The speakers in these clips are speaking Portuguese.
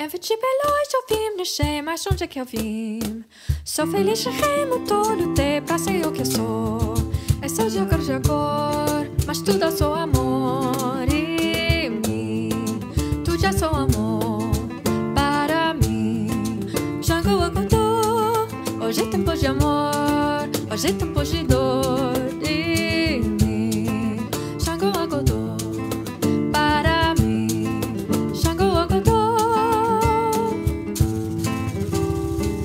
Invece beloi chofim de shame, mas onde é que eu vim? Sou feliz que reimo todo te passei o que eu sou. É só jogar de cor, mas tudo é só amor. E mim, tu já sou amor para mim. Jango acordou, hoje é tempo de amor, hoje é tempo de dor. E mim, Jango acordou para mim. Jango acordou.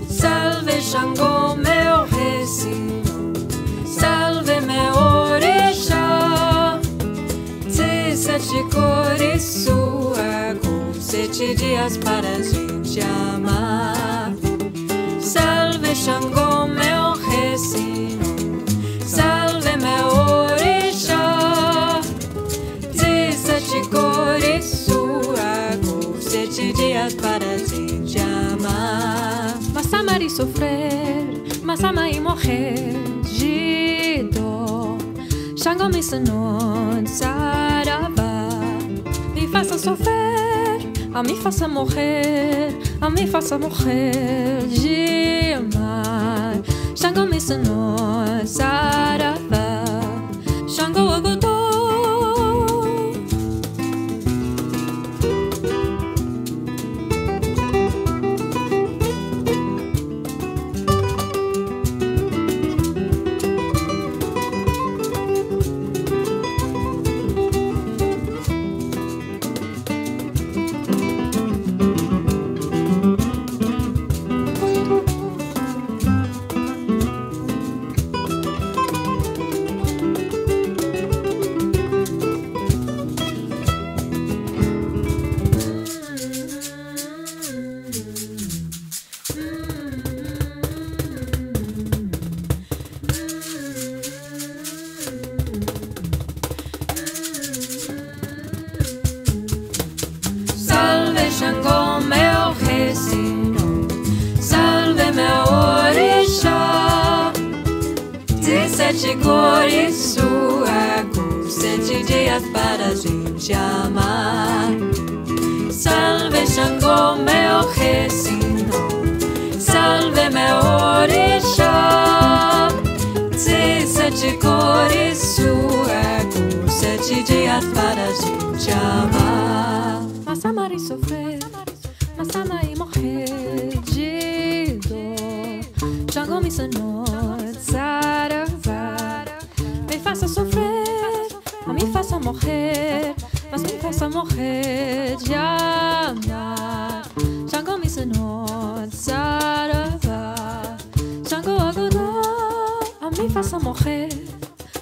Salve Jango, meu recinto, salve meu orixá. 17 cores, sua cor, 7 dias para a gente amar. Salve Jango, meu recinto, salve meu orixá. 17 cores, sua cor, 7 dias para a gente amar. Mas amar e sofrer, mas amar e morrer de dor. Jango me ensinou saravá. Me faça sofrer, a me faça morrer, a me faça morrer de amar. Jango me ensinou saravá. Jango acordou. Jango, meu recinto, salve meu orixá. 17 cores, sua cor, 7 dias para a gente amar. Salve Jango, meu recinto, salve meu orixá. 17 cores, sua cor, 7 dias para a gente amar. Mas amar e sofrer, mas amar e morrer de dor. Jango me ensinou saravá. Me faça sofrer, a me faça morrer, mas me faça morrer de amar. Jango me ensinou saravá. Jango acordou, a me faça morrer,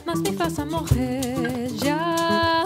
mas me faça morrer de amar.